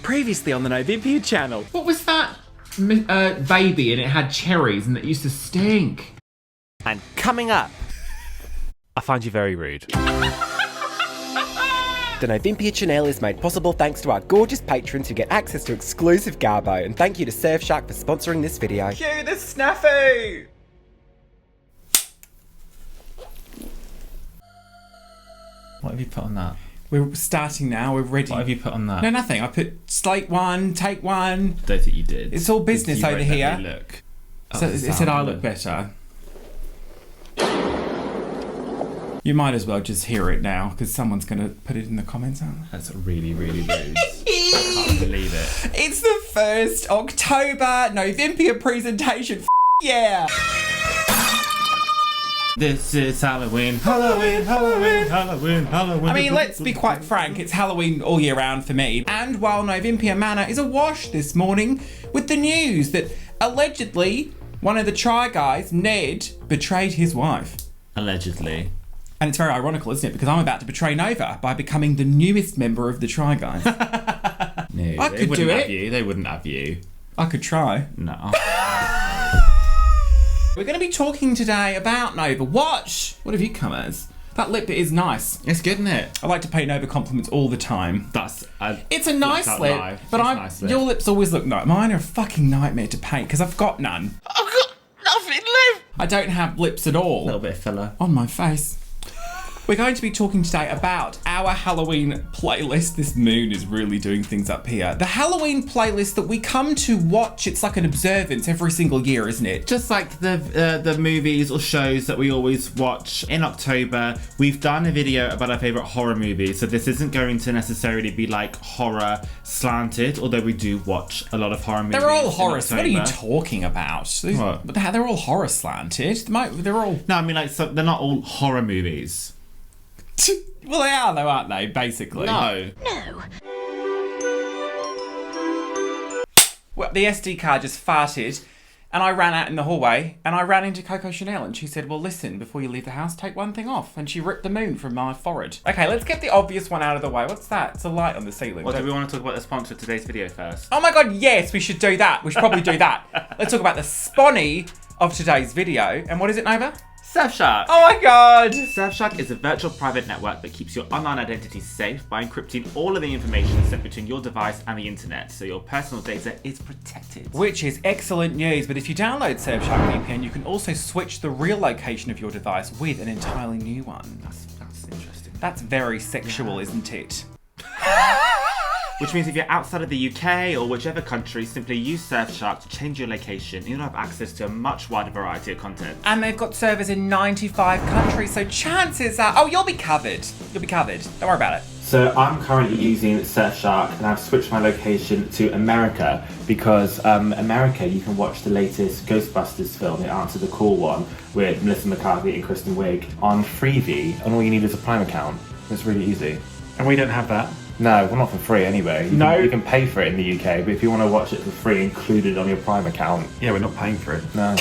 Previously on the Novympia channel. What was that baby and it had cherries and it used to stink? And coming up, I find you very rude. The Novympia channel is made possible thanks to our gorgeous patrons who get access to exclusive garbo, and thank you to Surfshark for sponsoring this video. Cue the snafu! What have you put on that? We're starting now, we're ready. What have you put on that? No, nothing. I put slate one, take one. Don't think you did. It's all business over here. Look. So it said I look better. You might as well just hear it now, because someone's going to put it in the comments, aren't they? That's really, really rude. I can't believe it. It's the 1st October Novympia presentation. Yeah! This is Halloween, Halloween, Halloween, Halloween, Halloween. I mean, let's be quite frank, it's Halloween all year round for me. And while Novympia Manor is awash this morning with the news that allegedly one of the Try Guys, Ned, betrayed his wife. Allegedly. And it's very ironical, isn't it? Because I'm about to betray Nova by becoming the newest member of the Try Guys. No, I could do it. They wouldn't have you. I could try. No. We're going to be talking today about Nova. What have you come as? That lip is nice. It's good, isn't it? I like to pay Nova compliments all the time. It's a nice lip, but your lips always look nice. Mine are a fucking nightmare to paint because I've got none. I've got nothing left! I don't have lips at all. A little bit of filler. On my face. We're going to be talking today about our Halloween playlist. This moon is really doing things up here. The Halloween playlist that we come to watch. It's like an observance every single year, isn't it? Just like the movies or shows that we always watch in October, we've done a video about our favourite horror movies. So this isn't going to necessarily be like horror slanted, although we do watch a lot of horror movies. They're all horror. What are you talking about? What? They're all horror slanted. They're all... No, I mean like they're not all horror movies. Well, they are though, aren't they, basically? No. Well, the SD card just farted, and I ran out in the hallway, and I ran into Coco Chanel, and she said, well, listen, before you leave the house, take one thing off. And she ripped the moon from my forehead. Okay, let's get the obvious one out of the way. What's that? It's a light on the ceiling. Well, do we want to talk about the sponsor of today's video first? Oh my god, yes, we should do that. We should probably do that. Let's talk about the sponny of today's video. And what is it, Nova? Surfshark. Oh my god! Surfshark is a virtual private network that keeps your online identity safe by encrypting all of the information sent between your device and the internet, so your personal data is protected. Which is excellent news, but if you download Surfshark VPN, you can also switch the real location of your device with an entirely new one. That's interesting. That's very sexual, isn't it? Which means if you're outside of the UK or whichever country, simply use Surfshark to change your location and you'll have access to a much wider variety of content. And they've got servers in 95 countries, so chances are... Oh, you'll be covered. You'll be covered. Don't worry about it. So I'm currently using Surfshark and I've switched my location to America because America you can watch the latest Ghostbusters film, The Answer the Call one, with Melissa McCarthy and Kristen Wiig on Freevee, and all you need is a Prime account. It's really easy. And we don't have that. No, well not for free anyway. You can pay for it in the UK, but if you want to watch it for free included on your Prime account... Yeah, we're not paying for it. No.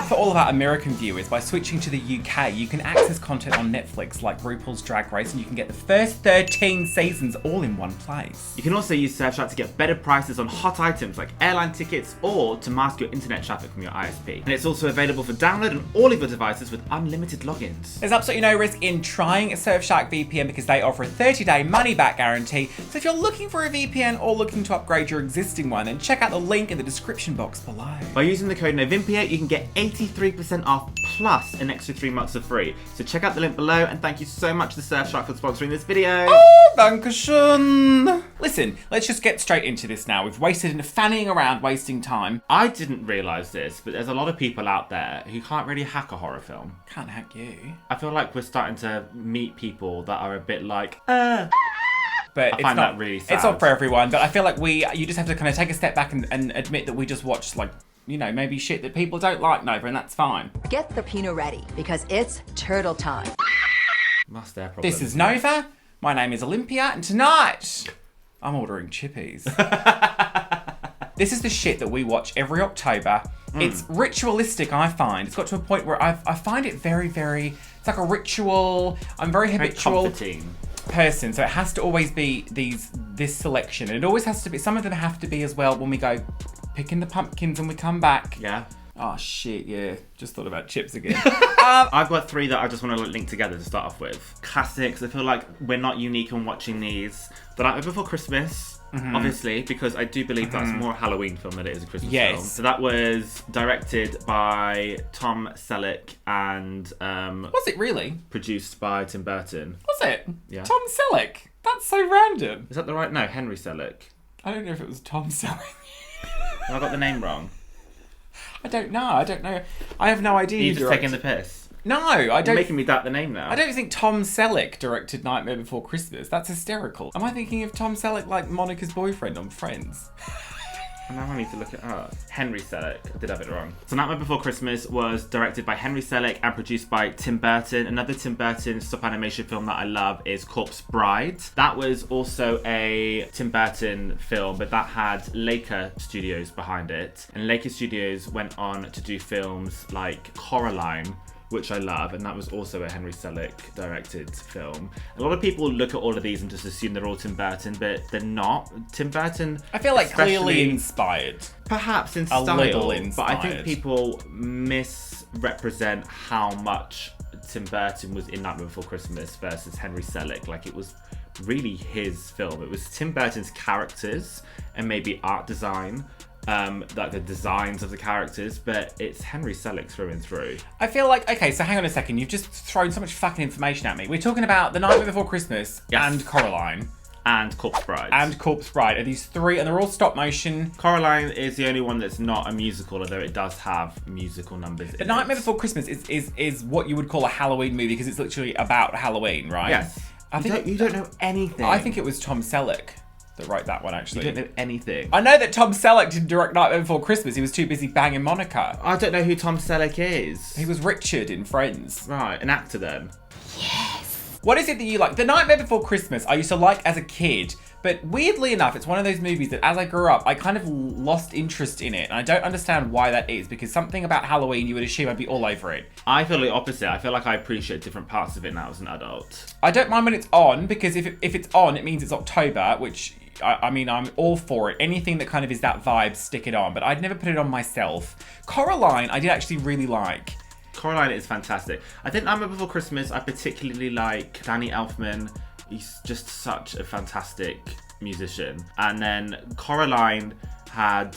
For all of our American viewers, by switching to the UK, you can access content on Netflix like RuPaul's Drag Race, and you can get the first 13 seasons all in one place. You can also use Surfshark to get better prices on hot items like airline tickets or to mask your internet traffic from your ISP. And it's also available for download on all of your devices with unlimited logins. There's absolutely no risk in trying a Surfshark VPN because they offer a 30-day money-back guarantee. So if you're looking for a VPN or looking to upgrade your existing one, then check out the link in the description box below. By using the code Novympia, you can get 83% off plus an extra 3 months for free. So check out the link below, and thank you so much to Surfshark for sponsoring this video. Oh, dankeschön. Listen, let's just get straight into this now. We've wasted fanning around, wasting time. I didn't realise this, but there's a lot of people out there who can't really hack a horror film. Can't hack you. I feel like we're starting to meet people that are a bit like, But I find that really sad. It's not for everyone, but I feel like you just have to kind of take a step back and admit that we just watched, like, you know, maybe shit that people don't like, Nova, and that's fine. Get the Pinot ready, because it's turtle time. That's their problem. This is Nova, my name is Olympia, and tonight, I'm ordering chippies. This is the shit that we watch every October. It's ritualistic, I find. It's got to a point where I find it very, very... It's like a ritual. I'm very habitual. Very comforting. Person, so it has to always be these this selection. And it always has to be, some of them have to be as well when we go picking the pumpkins and we come back. Yeah. Oh shit, yeah. Just thought about chips again. I've got 3 that I just want to link together to start off with. Classics. I feel like we're not unique in watching these. The Night Before Christmas, obviously, because I do believe that's more a Halloween film than it is a Christmas film. So that was directed by Tom Selleck and Was it really? produced by Tim Burton. Was it? Yeah. Tom Selleck? That's so random. Is that the right? No, Henry Selleck. I don't know if it was Tom Selleck. Have I got the name wrong? I don't know. I have no idea. Are you who just taking the directed- piss? No, I You're don't. making me doubt the name now. I don't think Tom Selleck directed Nightmare Before Christmas. That's hysterical. Am I thinking of Tom Selleck like Monica's boyfriend on Friends? Now I need to look it up. Henry Selleck. I did have it wrong. So Nightmare Before Christmas was directed by Henry Selleck and produced by Tim Burton. Another Tim Burton stop animation film that I love is Corpse Bride. That was also a Tim Burton film, but that had Laker Studios behind it. And Laker Studios went on to do films like Coraline, which I love, and that was also a Henry Selleck directed film. A lot of people look at all of these and just assume they're all Tim Burton, but they're not. Tim Burton, I feel like clearly especially- inspired. perhaps in A style, little but I inspired. think people misrepresent how much Tim Burton was in Nightmare Before Christmas versus Henry Selleck. Like, it was really his film. It was Tim Burton's characters and maybe art design, like the designs of the characters, but it's Henry Selleck through and through. I feel like, okay, so hang on a second. You've just thrown so much fucking information at me. We're talking about The Nightmare Before Christmas Yes. and Coraline And Corpse Bride. and Corpse Bride. Are these 3, and they're all stop motion. Coraline is the only one that's not a musical, although it does have musical numbers in The it. Nightmare Before Christmas is what you would call a Halloween movie because it's literally about Halloween, right? Yes. You don't know anything. I think it was Tom Selleck that wrote that one, actually. You don't know anything. I know that Tom Selleck didn't direct Nightmare Before Christmas. He was too busy banging Monica. I don't know who Tom Selleck is. He was Richard in Friends. Right, an actor then. What is it that you like? The Nightmare Before Christmas, I used to like as a kid, but weirdly enough, it's one of those movies that as I grew up, I kind of lost interest in it. And I don't understand why that is, because something about Halloween, you would assume I'd be all over it. I feel the opposite. I feel like I appreciate different parts of it now as an adult. I don't mind when it's on, because if it's on, it means it's October, which, I mean, I'm all for it. Anything that kind of is that vibe, stick it on. But I'd never put it on myself. Coraline, I did actually really like. Coraline is fantastic. I think Nightmare Before Christmas, I particularly like Danny Elfman. He's just such a fantastic musician. And then Coraline had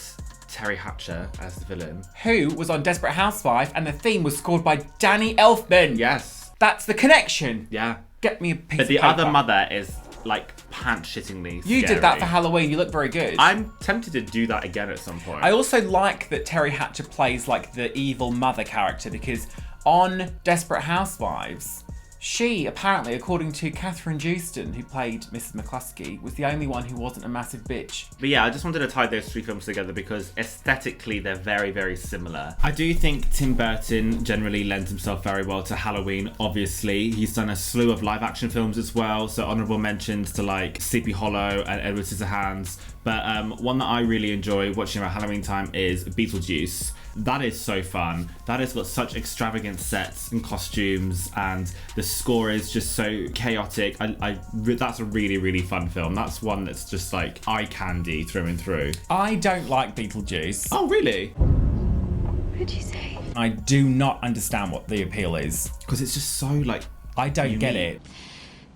Terry Hatcher as the villain. Who was on Desperate Housewife, and the theme was scored by Danny Elfman. Yes. That's the connection. Yeah. Get me a piece But of the paper. other mother is like pants-shittingly scary. You did that for Halloween. You look very good. I'm tempted to do that again at some point. I also like that Terry Hatcher plays like the evil mother character, because on Desperate Housewives, she apparently, according to Catherine Jewston, who played Mrs. McCluskey, was the only one who wasn't a massive bitch. But yeah, I just wanted to tie those 3 films together because aesthetically they're very, very similar. I do think Tim Burton generally lends himself very well to Halloween, obviously. He's done a slew of live action films as well, so honourable mentions to like Sleepy Hollow and Edward Scissorhands. But one that I really enjoy watching around Halloween time is Beetlejuice. That is so fun. That has got such extravagant sets and costumes, and the score is just so chaotic. That's a really, really fun film. That's one that's just like eye candy through and through. I don't like Beetlejuice. Oh, really? What did you say? I do not understand what the appeal is. Because it's just so like... I don't get Unique. it.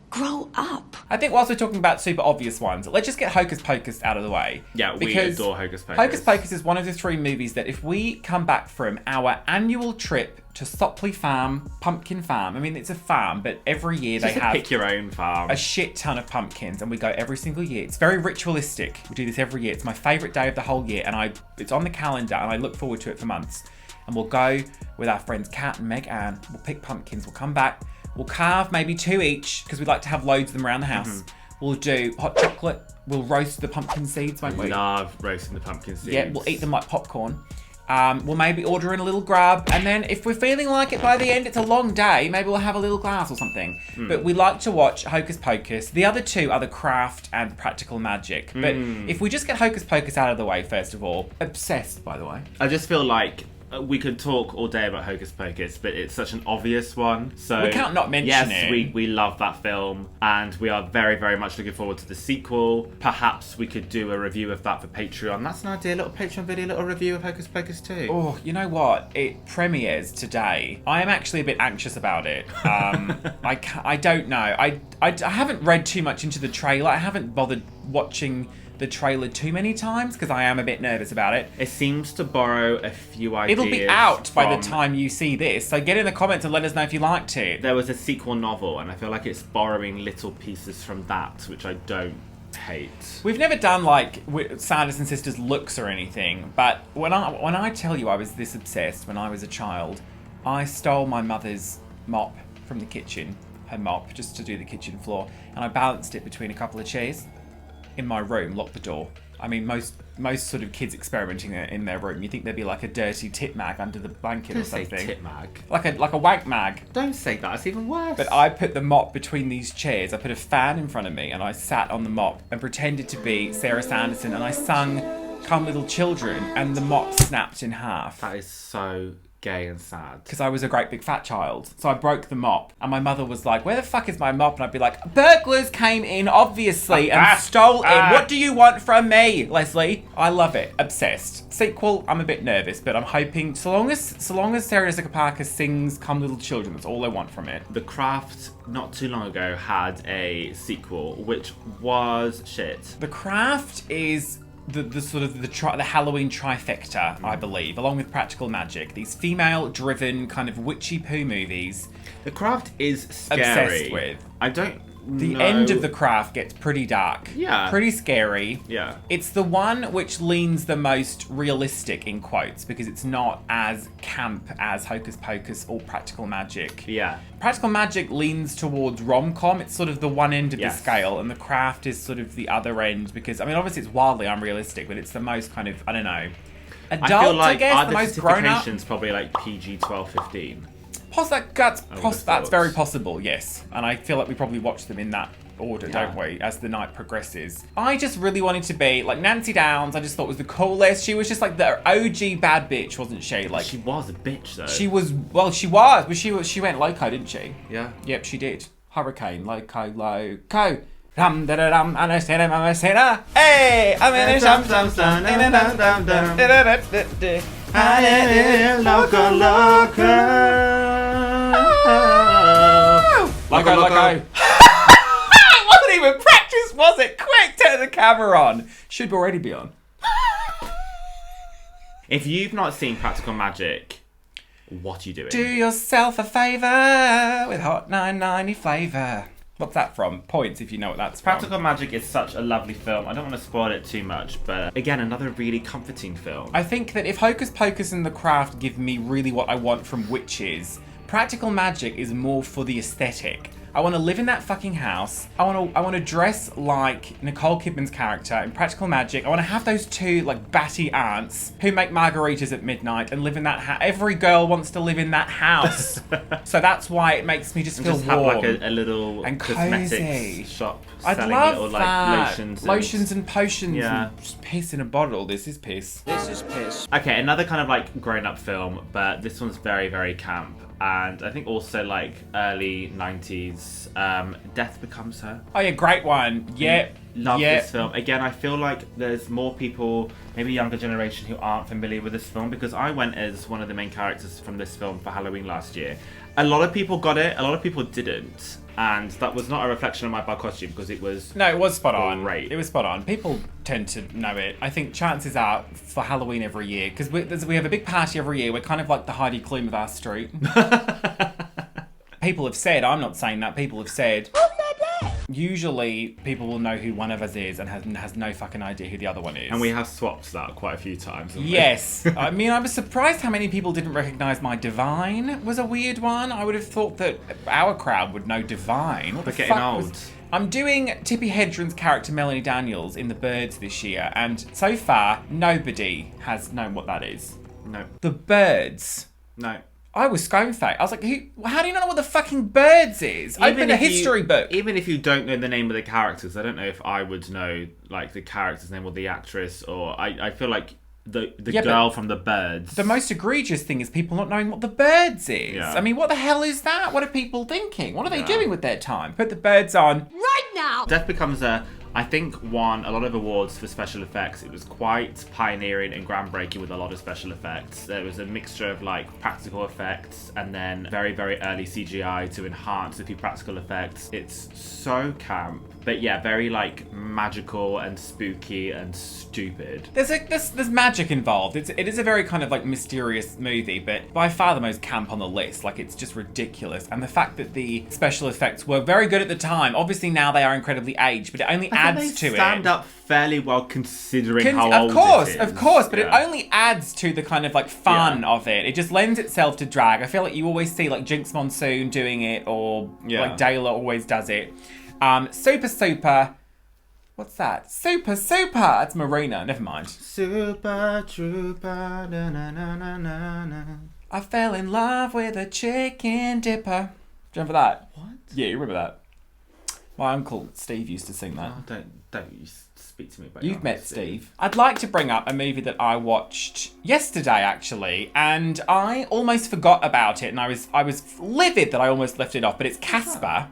Grow up. I think whilst we're talking about super obvious ones, let's just get Hocus Pocus out of the way. Yeah, we Because adore Hocus Pocus. Hocus Pocus is one of the 3 movies that if we come back from our annual trip to Sopley Farm, Pumpkin Farm, I mean, it's a farm, but every year Just they to have pick your own farm. a shit ton of pumpkins, and we go every single year. It's very ritualistic. We do this every year. It's my favourite day of the whole year, and it's on the calendar, and I look forward to it for months. And we'll go with our friends Kat and Meg Ann. We'll pick pumpkins. We'll come back. We'll carve maybe 2 each, because we'd like to have loads of them around the house. We'll do hot chocolate. We'll roast the pumpkin seeds, won't we? Love roasting the pumpkin seeds. Yeah, we'll eat them like popcorn. We'll maybe order in a little grub, and then if we're feeling like it by the end, it's a long day, maybe we'll have a little glass or something. But we like to watch Hocus Pocus. The other 2 are The Craft and Practical Magic. But if we just get Hocus Pocus out of the way, first of all, obsessed, by the way. I just feel like we could talk all day about Hocus Pocus, but it's such an obvious one. So We can't not mention yes, it. we love that film, and we are very, very much looking forward to the sequel. Perhaps we could do a review of that for Patreon. That's an idea, little Patreon video, little review of Hocus Pocus 2. Oh, you know what? It premieres today. I am actually a bit anxious about it. I don't know. I haven't read too much into the trailer. I haven't bothered watching the trailer too many times because I am a bit nervous about it. It seems to borrow a few ideas. It'll be out by the from- time you see this, so get in the comments and let us know if you liked it. There was a sequel novel, and I feel like it's borrowing little pieces from that, which I don't hate. We've never done like Sanderson sisters looks or anything, but when I tell you I was this obsessed when I was a child, I stole my mother's mop from the kitchen, her mop, just to do the kitchen floor, and I balanced it between a couple of chairs in my room, locked the door. I mean, most sort of kids experimenting in their room, you think there'd be like a dirty tit mag under the blanket Don't or something. say tit mag. Like a wank mag. Don't say that, it's even worse. But I put the mop between these chairs. I put a fan in front of me and I sat on the mop and pretended to be Sarah Sanderson and I sung Come Little Children and the mop snapped in half. That is so gay and sad. Because I was a great big fat child. So I broke the mop and my mother was like, where the fuck is my mop? And I'd be like, burglars came in, obviously, and stole it. What do you want from me, Leslie? I love it. Obsessed. Sequel, I'm a bit nervous, but I'm hoping, so long as Sarah Jessica Parker sings Come Little Children, that's all I want from it. The Craft, not too long ago, had a sequel, which was shit. The Craft is the sort of the Halloween trifecta, I believe, along with Practical Magic. These female-driven kind of witchy poo movies. The Craft is scary. Obsessed with. I don't The know. end of The Craft gets pretty dark. Yeah. Pretty scary. Yeah. It's the one which leans the most realistic, in quotes, because it's not as camp as Hocus Pocus or Practical Magic. Yeah. Practical Magic leans towards rom-com. It's sort of the one end of the Yes. scale, and The Craft is sort of the other end because, I mean, obviously it's wildly unrealistic, but it's the most kind of, I don't know, adult, I feel like guess, our the most grown-up. certification's probably like PG 12-15. That's very possible, yes. And I feel like we probably watch them in that order, don't we, as the night progresses. I just really wanted to be, like, Nancy Downs, I just thought was the coolest. She was just like the OG bad bitch, wasn't she? Like, She was a bitch though. she was, well, she was, but she went loco, didn't she? Yeah. Yep, she did. Hurricane, loco. Rum da da dum, and I said I'm a sinner. Hey, I'm in a shum shum shum. Loco. It wasn't even practice, was it? Quick, turn the camera on. Should already be on. If you've not seen Practical Magic, what are you doing? Do yourself a favour with Hot 990 flavour. What's that from? Points if you know what that's from. Practical Magic is such a lovely film. I don't want to spoil it too much, but again, another really comforting film. I think that if Hocus Pocus and The Craft give me really what I want from witches, Practical Magic is more for the aesthetic. I want to live in that fucking house. I want to dress like Nicole Kidman's character in Practical Magic. I want to have those two like batty aunts who make margaritas at midnight and live in that house. Every girl wants to live in that house. So that's why it makes me just feel just warm. have like a little and cosmetics cozy. shop I'd selling love little that. like Lotions and potions Yeah. and just piss in a bottle. This is piss. Okay, another kind of like grown-up film, but this one's very, very camp. And I think also like early 90s, Death Becomes Her. Oh yeah, great one. Yeah. Love yeah. this film. Again, I feel like there's more people, maybe younger generation, who aren't familiar with this film because I went as one of the main characters from this film for Halloween last year. A lot of people got it, a lot of people didn't. And that was not a reflection on my bad costume because it was... No, it was spot on. Great. It was spot on. People tend to know it. I think chances are for Halloween every year, because we have a big party every year. We're kind of like the Heidi Klum of our street. People have said, I'm not saying that, people have said... Usually, people will know who one of us is and has no fucking idea who the other one is. And we have swapped that quite a few times. Haven't we? Yes. I mean, I was surprised how many people didn't recognise my Divine was a weird one. I would have thought that our crowd would know Divine. What the We're getting fuck old. I'm doing Tippi Hedren's character Melanie Daniels in The Birds this year, and so far, nobody has known what that is. No. The Birds. No. I was scone-faced. I was like, how do you not know what the fucking Birds is? Open a history book. Even if you don't know the name of the characters, I don't know if I would know like the character's name or the actress, or I feel like the Yeah, girl from the Birds. The most egregious thing is people not knowing what the Birds is. Yeah. I mean, what the hell is that? What are people thinking? What are they doing with their time? Put the Birds on. Right now! Death becomes a won a lot of awards for special effects. It was quite pioneering and groundbreaking with a lot of special effects. There was a mixture of like practical effects and then very, very early CGI to enhance a few practical effects. It's so camp, but yeah, very like magical and spooky and stupid. There's magic involved. It is a very kind of like mysterious movie, but by far the most camp on the list. Like, it's just ridiculous. And the fact that the special effects were very good at the time, obviously now they are incredibly aged, but it only adds to it. They stand up fairly well considering how old it is. Of course, but it only adds to the kind of like fun of it. It just lends itself to drag. I feel like you always see like Jinx Monsoon doing it, or like Dayla always does it. Super. What's that? Super. It's Marina. Never mind. Super Trooper. Na, na, na, na, na, na. I fell in love with a chicken dipper. Do you remember that? What? Yeah, you remember that? My uncle Steve used to sing that. Oh, don't you speak to me about You've met Steve. I'd like to bring up a movie that I watched yesterday, actually, and I almost forgot about it, and I was livid that I almost left it off. But it's Casper,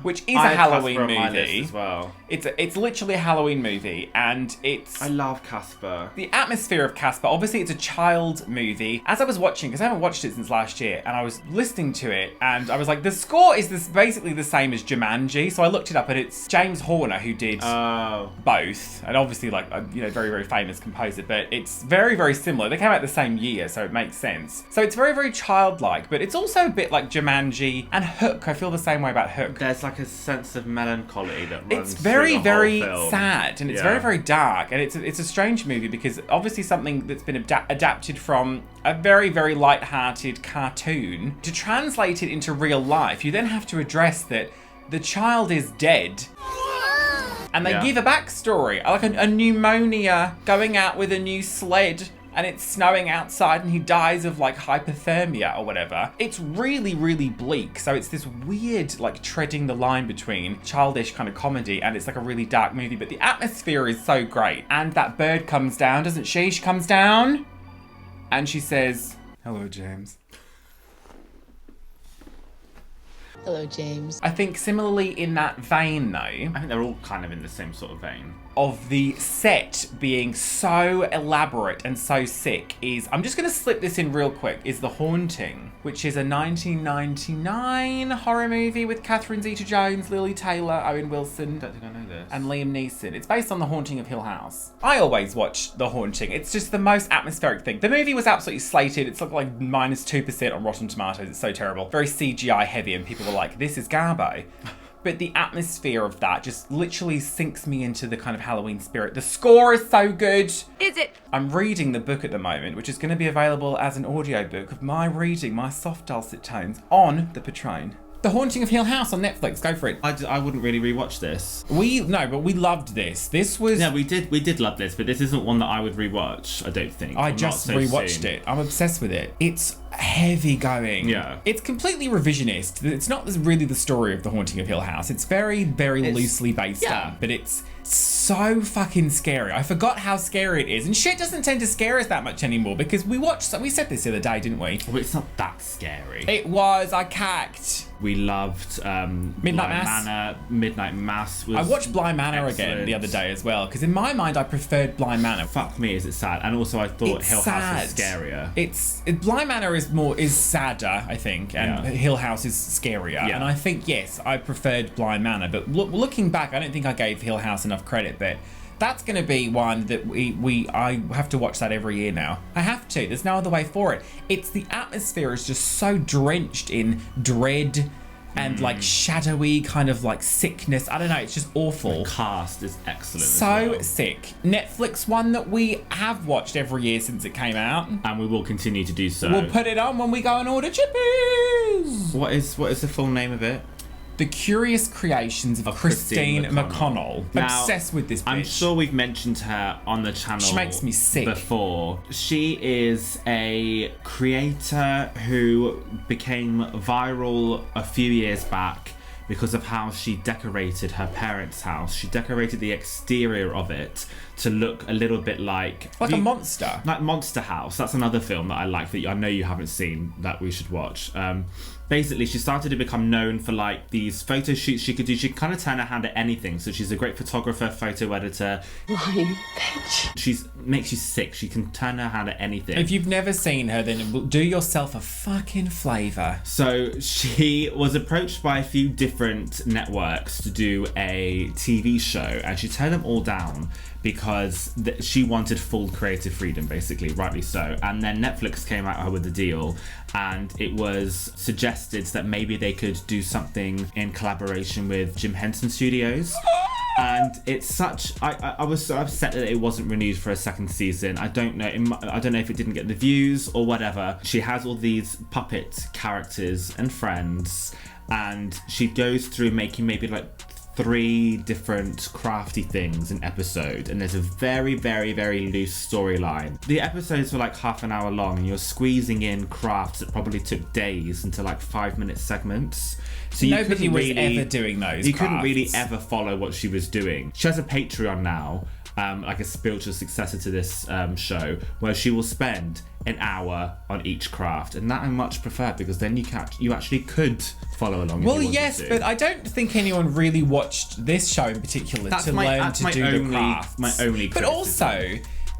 which is a Halloween movie as well. It's literally a Halloween movie, and I love Casper. The atmosphere of Casper. Obviously, it's a child movie. As I was watching, because I haven't watched it since last year, and I was listening to it, and I was like, the score is basically the same as Jumanji. So I looked it up, and it's James Horner who did both, and obviously like very, very famous composer. But it's very, very similar. They came out the same year, so it makes sense. So it's very, very childlike, but it's also a bit like Jumanji and Hook. I feel the same way about Hook. There's like a sense of melancholy that runs It's very, through the very whole film. sad, and it's very, very dark, and it's a strange movie because obviously something that's been adapted from a very, very light-hearted cartoon to translate it into real life. You then have to address that the child is dead. And they give a backstory, like a pneumonia, going out with a new sled, and it's snowing outside, and he dies of like hypothermia or whatever. It's really, really bleak. So it's this weird, like treading the line between childish kind of comedy, and it's like a really dark movie, but the atmosphere is so great. And that bird comes down, doesn't she? She comes down and she says, "Hello, James." Hello, James. I think similarly in that vein, though, I think they're all kind of in the same sort of vein. Of the set being so elaborate and so sick is, I'm just going to slip this in real quick, is The Haunting, which is a 1999 horror movie with Catherine Zeta-Jones, Lily Taylor, Owen Wilson, I don't think I know this. and Liam Neeson. It's based on The Haunting of Hill House. I always watch The Haunting. It's just the most atmospheric thing. The movie was absolutely slated. It's like -2% on Rotten Tomatoes. It's so terrible. Very CGI heavy, and people were like, this is garbo. But the atmosphere of that just literally sinks me into the kind of Halloween spirit. The score is so good. Is it? I'm reading the book at the moment, which is going to be available as an audiobook of my reading, my soft dulcet tones, on the Patron. The Haunting of Hill House on Netflix. Go for it. I wouldn't really rewatch this. But we loved this. This was... Yeah, we did love this, but this isn't one that I would rewatch, I don't think. I just rewatched it. I'm obsessed with it. It's heavy going. Yeah. It's completely revisionist. It's not really the story of The Haunting of Hill House. It's very, very loosely based on, but it's so fucking scary. I forgot how scary it is. And shit doesn't tend to scare us that much anymore because we said this the other day, didn't we? Well, it's not that scary. It was. I cacked. We loved Midnight Bly Mass. Manor. Midnight Mass was I watched Bly Manor again the other day as well, because in my mind I preferred Bly Manor. Fuck me, is it sad? And also I thought It's Hill House was sad. scarier. Bly Manor is sadder, I think, and Hill House is scarier. Yeah. And I think, yes, I preferred Bly Manor, but looking back, I don't think I gave Hill House enough credit, but that's going to be one that I have to watch that every year now. I have to. There's no other way for it. The atmosphere is just so drenched in dread and like shadowy kind of like sickness. I don't know, it's just awful. The cast is excellent. So sick. Netflix one that we have watched every year since it came out. And we will continue to do so. We'll put it on when we go and order chippies. What is the full name of it? The Curious Creations of Christine McConnell. Now, Obsessed with this bitch. I'm sure we've mentioned her on the channel. She makes me sick. Before. She is a creator who became viral a few years back because of how she decorated her parents' house. She decorated the exterior of it to look a little bit like a monster. Like Monster House. That's another film that I like that I know you haven't seen that we should watch. Basically, she started to become known for like these photo shoots she could do. She could kind of turn her hand at anything. So she's a great photographer, photo editor. Lying bitch. She makes you sick. She can turn her hand at anything. If you've never seen her, then do yourself a fucking favour. So she was approached by a few different networks to do a TV show, and she turned them all down because she wanted full creative freedom, basically, rightly so. And then Netflix came out with the deal, and it was suggested that maybe they could do something in collaboration with Jim Henson Studios. And it's such... I was so upset that it wasn't renewed for a second season. I don't know. I don't know if it didn't get the views or whatever. She has all these puppet characters and friends, and she goes through making maybe like 3 different crafty things an episode, and there's a very, very, very loose storyline. The episodes were like half an hour long, and you're squeezing in crafts that probably took days into like 5-minute segments. So nobody was ever doing those. You couldn't really ever follow what she was doing. She has a Patreon now, like a spiritual successor to this show, where she will spend an hour on each craft, and that I much prefer, because then you actually could follow along. Well, yes, but I don't think anyone really watched this show in particular to learn to do the crafts. My only criticism. But also,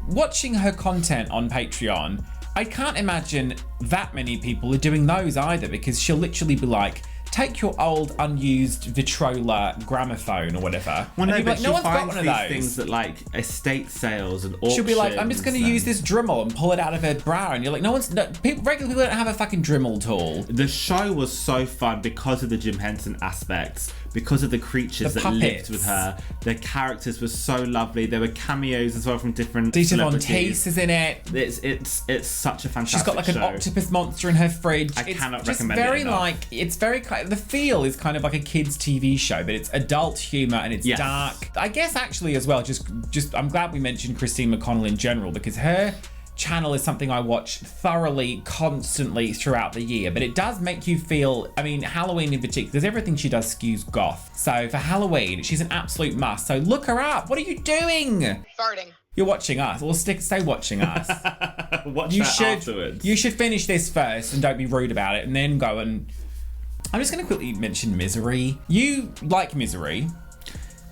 watching her content on Patreon, I can't imagine that many people are doing those either, because she'll literally be like, take your old unused Victrola gramophone or whatever. Well, no, and but like, no one's got one of those. Things that like estate sales and auctions. She'll be like, I'm just going to use this Dremel and pull it out of her bra, and you're like, regular people don't have a fucking Dremel tool. The show was so fun because of the Jim Henson aspects, because of the creatures that lived with her. The characters were so lovely. There were cameos as well from different Dita Von celebrities. Teese is in it. It's such a fantastic show. She's got like an octopus monster in her fridge. I cannot just recommend very it enough. like it's very the feel is kind of like a kids TV show, but it's adult humor and it's dark. I guess actually as well, just I'm glad we mentioned Christine McConnell in general, because her channel is something I watch thoroughly, constantly throughout the year, but it does make you feel, I mean, Halloween in particular, because everything she does skews goth. So for Halloween, she's an absolute must. So look her up. What are you doing? Farting. You're watching us. Well, stay watching us. Watch that afterwards. You should finish this first and don't be rude about it, and then go and... I'm just going to quickly mention Misery. You like Misery.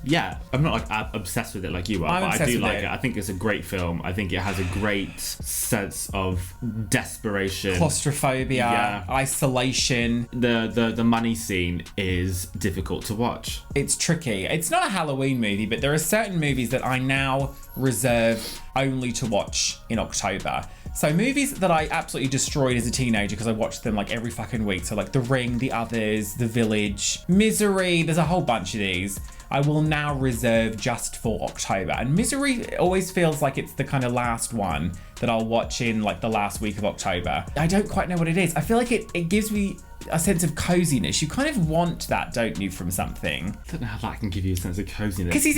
Yeah, I'm not like obsessed with it like you are, but I do like it. I think it's a great film. I think it has a great sense of desperation, claustrophobia, isolation. The money scene is difficult to watch. It's tricky. It's not a Halloween movie, but there are certain movies that I now reserve only to watch in October. So movies that I absolutely destroyed as a teenager because I watched them like every fucking week. So like The Ring, The Others, The Village, Misery, there's a whole bunch of these. I will now reserve just for October. And Misery always feels like it's the kind of last one that I'll watch in like the last week of October. I don't quite know what it is. I feel like it gives me a sense of coziness. You kind of want that, don't you, from something? I don't know how that can give you a sense of coziness. Because he's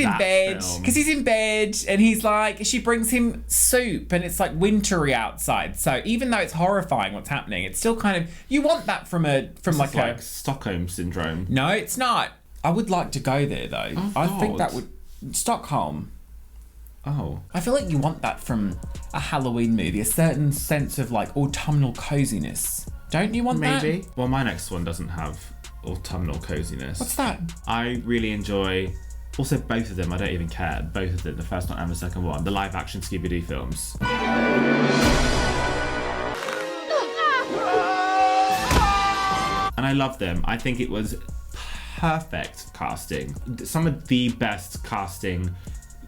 in bed. And he's like, she brings him soup and it's like wintry outside. So even though it's horrifying what's happening, it's still kind of, you want that from like Stockholm syndrome. No, it's not. I would like to go there though. Oh, I think that would... Stockholm. Oh. I feel like you want that from a Halloween movie, a certain sense of like autumnal coziness. Don't you want that? Maybe. Well, my next one doesn't have autumnal coziness. What's that? I really enjoy... Also, both of them, I don't even care. Both of them, the first one and the second one. The live-action Scooby-Doo films. And I love them. I think it was perfect casting. Some of the best casting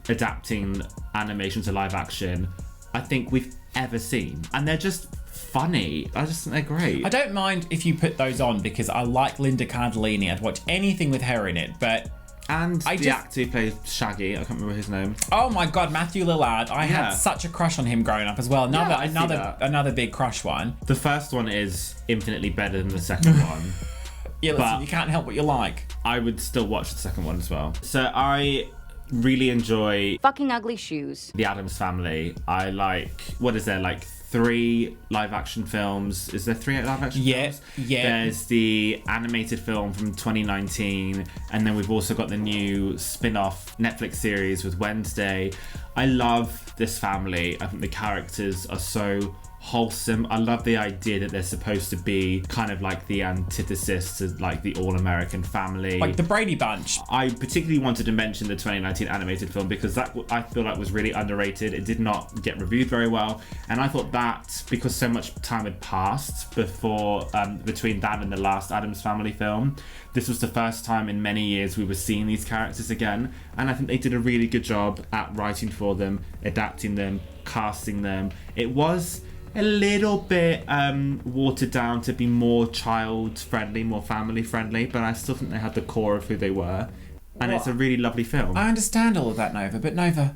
adapting animation to live action I think we've ever seen. And they're just funny. I just think they're great. I don't mind if you put those on because I like Linda Cardellini. I'd watch anything with her in it, but... And the actor who plays Shaggy, I can't remember his name. Oh my God, Matthew Lillard. I had such a crush on him growing up as well. Another big crush one. The first one is infinitely better than the second one. Yeah, listen, you can't help what you like. I would still watch the second one as well. So I really enjoy Fucking ugly shoes. the Addams Family. I like, what is there, like 3 live action films? Is there 3 live action films? Yeah. There's the animated film from 2019, and then we've also got the new spin-off Netflix series with Wednesday. I love this family. I think the characters are so wholesome. I love the idea that they're supposed to be kind of like the antithesis to like the all-American family. Like the Brady Bunch. I particularly wanted to mention the 2019 animated film because that I feel like was really underrated. It did not get reviewed very well, and I thought that because so much time had passed before between that and the last Addams Family film, this was the first time in many years we were seeing these characters again, and I think they did a really good job at writing for them, adapting them, casting them. It was a little bit watered down to be more child friendly, more family friendly, but I still think they had the core of who they were, and it's a really lovely film. I understand all of that, Nova, but Nova,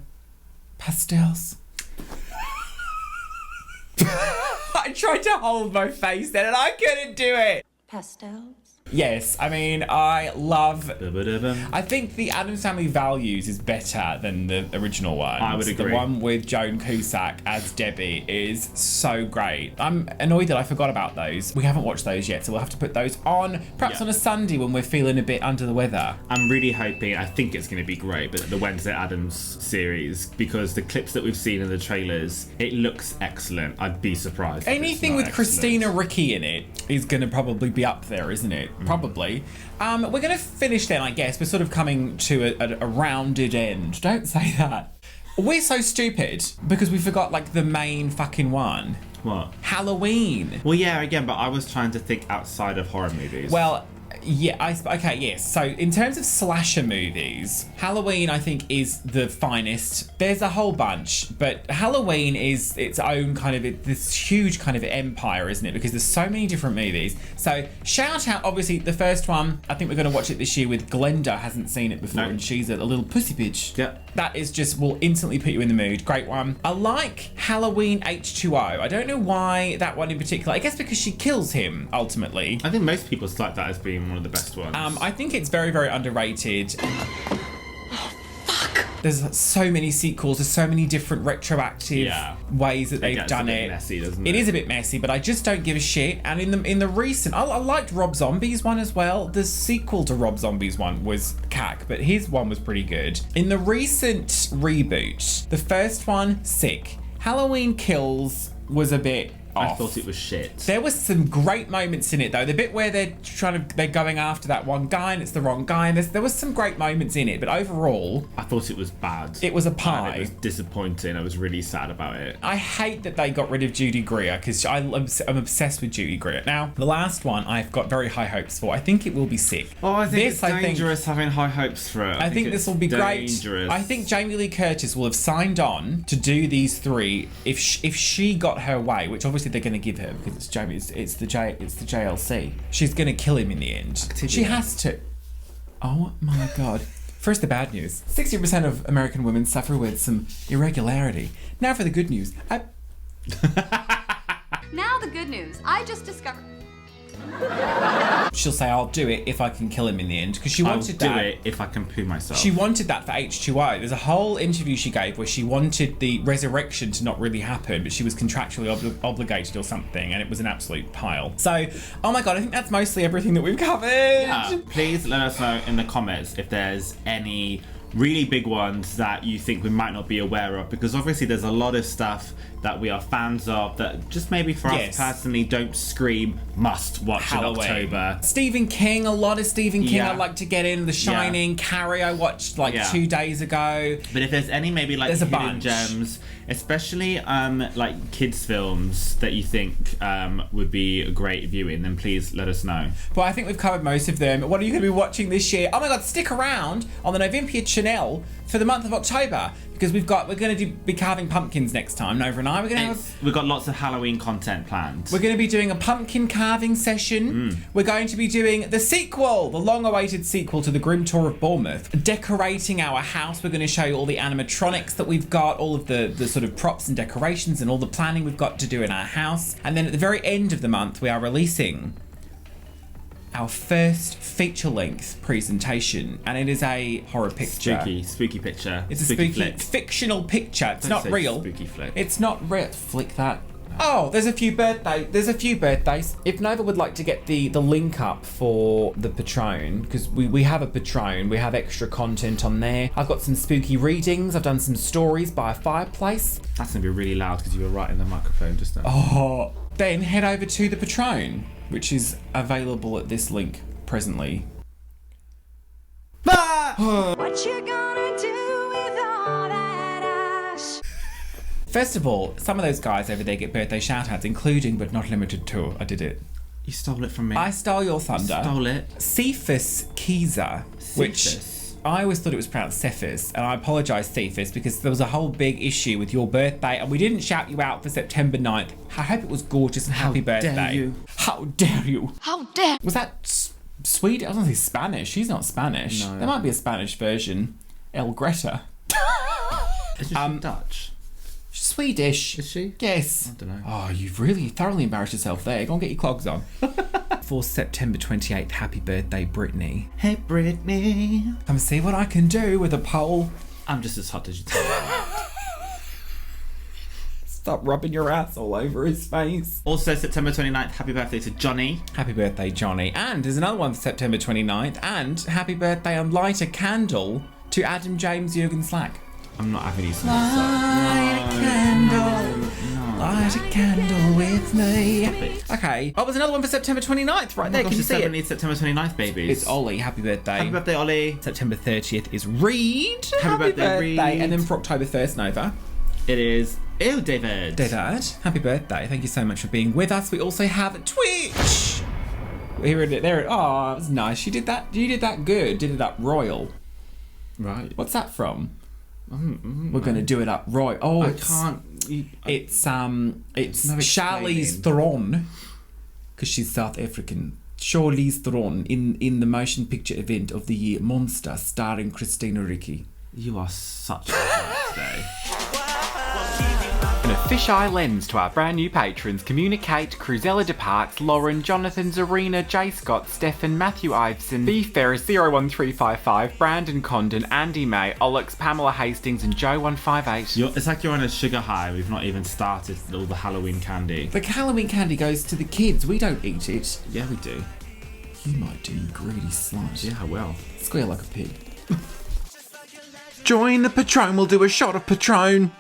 pastels. I tried to hold my face then and I couldn't do it. Pastels? Yes, I mean, I love... Da-ba-da-bum. I think the Addams Family Values is better than the original one. I would agree. The one with Joan Cusack as Debbie is so great. I'm annoyed that I forgot about those. We haven't watched those yet, so we'll have to put those on, perhaps on a Sunday when we're feeling a bit under the weather. I'm really hoping, I think it's going to be great, but the Wednesday Addams series, because the clips that we've seen in the trailers, it looks excellent. I'd be surprised. if it's Anything not with excellent. Christina Ricci in it is going to probably be up there, isn't it? Probably. We're going to finish then, I guess. We're sort of coming to a rounded end. Don't say that. We're so stupid because we forgot like the main fucking one. What? Halloween. Well, yeah, again, but I was trying to think outside of horror movies. Well, yeah, okay, yes. So in terms of slasher movies, Halloween I think is the finest. There's a whole bunch, but Halloween is its own kind of this huge kind of empire, isn't it? Because there's so many different movies. So shout out, obviously, the first one. I think we're going to watch it this year with Glenda. Hasn't seen it before, No. and she's a little pussy bitch. Yep. That is just will instantly put you in the mood. Great one. I like Halloween H2O. I don't know why that one in particular. I guess because she kills him ultimately. I think most people cite that as being one of the best ones. I think it's very, very underrated. There's so many sequels. There's so many different retroactive ways that they've gets done a bit it. messy, doesn't It it? is a bit messy, but I just don't give a shit. And in the recent, I liked Rob Zombie's one as well. The sequel to Rob Zombie's one was cack, but his one was pretty good. In the recent reboot, the first one, sick. Halloween Kills was a bit I off. thought it was shit. There was some great moments in it though. The bit where they're going after that one guy and it's the wrong guy, and there was some great moments in it, but overall I thought it was bad. it was a pie. And it was disappointing. I was really sad about it. I hate that they got rid of Judy Greer because I'm obsessed with Judy Greer. Now, the last one I've got very high hopes for. I think it will be sick. Oh, I think This, it's dangerous having high hopes for it. I think this will be dangerous. great. I think Jamie Lee Curtis will have signed on to do these 3 if she got her way, which obviously they're going to give her because it's Jamie. It's the JLC. She's going to kill him in the end. She has to. Oh my god. First, the bad news. 60% of American women suffer with some irregularity. Now for the good news. Now the good news. I just discovered... She'll say, I'll do it if I can kill him in the end. Because she I'll wanted do that. it if I can poo myself. She wanted that for H2O. There's a whole interview she gave where she wanted the resurrection to not really happen, but she was contractually obligated or something, and it was an absolute pile. So, oh my god, I think that's mostly everything that we've covered. Yeah, please let us know in the comments if there's any really big ones that you think we might not be aware of, because obviously there's a lot of stuff that we are fans of that just maybe for us personally don't scream must watch Halloween. in October. Stephen King, a lot of Stephen King Yeah. I'd like to get in. The Shining, Carrie I watched like 2 days ago. But if there's any maybe like There's a hidden bunch. gems, especially like kids films that you think would be a great viewing, then please let us know. But I think we've covered most of them. What are you going to be watching this year? Oh my god, stick around on the Novympia channel for the month of October, because we're going to be carving pumpkins next time. Nova and I, We've got lots of Halloween content planned. We're going to be doing a pumpkin carving session. We're going to be doing the sequel, the long-awaited sequel to the Grim Tour of Bournemouth. Decorating our house. We're going to show you all the animatronics that we've got, all of the sort of props and decorations and all the planning we've got to do in our house. And then at the very end of the month, we are releasing our first feature-length presentation, and it is a horror picture. Spooky picture. It's a spooky flick. fictional picture. It's Don't not say real. spooky flick. It's not real. Flick that. Oh, there's a few birthdays. If Nova would like to get the link up for the Patron, because we have a Patron, we have extra content on there. I've got some spooky readings. I've done some stories by a fireplace. That's gonna be really loud because you were right in the microphone just then. Oh, then head over to the Patron, which is available at this link presently. What you gonna do with all that ash? First of all, some of those guys over there get birthday shout-outs, including but not limited to, I did it. You stole it from me. I stole your thunder. Stole it. Cephas Keyser, which Cephas. I always thought it was pronounced Cephas, and I apologise, Cephas, because there was a whole big issue with your birthday, and we didn't shout you out for September 9th. I hope it was gorgeous and happy birthday. dare you. How dare you? How dare! Was that Swedish? I don't think it's Spanish. She's not Spanish. No. There might be a Spanish version. El Greta. Is she Dutch? She's Swedish. Is she? Yes. I don't know. Oh, you've really thoroughly embarrassed yourself there. Go and get your clogs on. For September 28th, happy birthday, Brittany. Hey, Brittany. Come see what I can do with a pole. I'm just as hot as you tell me. Stop rubbing your ass all over his face. Also, September 29th, happy birthday to Johnny. Happy birthday, Johnny. And there's another one for September 29th. And happy birthday and light a candle to Adam James Jurgen Slack. I'm not having these. Light a candle. Light a candle with me. it. Okay. Oh, there's another one for September 29th right there. Can you see it? It's September 29th, babies. It's Ollie. Happy birthday. Happy birthday, Ollie. September 30th is Reed. Happy birthday, Reed. And then for October 1st, Nova. It is David. David, happy birthday. Thank you so much for being with us. We also have Twitch. Here it is. There it. Oh, it was nice. You did that good. Did it up royal. Right. What's that from? We're going to do it up royal. Oh, I it's can't. it's no Charlize explaining. Theron, because she's South African. Charlize Theron in the motion picture event of the year Monster, starring Christina Ricci. You are such a jerk today. And a fisheye lens to our brand new patrons: Communicate, Cruzella DeParks, Lauren, Jonathan, Zarina, Jay Scott, Stefan, Matthew Iveson, B Ferris 01355, Brandon Condon, Andy May, Olix, Pamela Hastings, and Joe158. It's like you're on a sugar high. We've not even started all the Halloween candy. The Halloween candy goes to the kids. We don't eat it. Yeah, we do. You might do, you greedy slut. Yeah, well. Squeal like a pig. Join the Patron, we'll do a shot of Patron.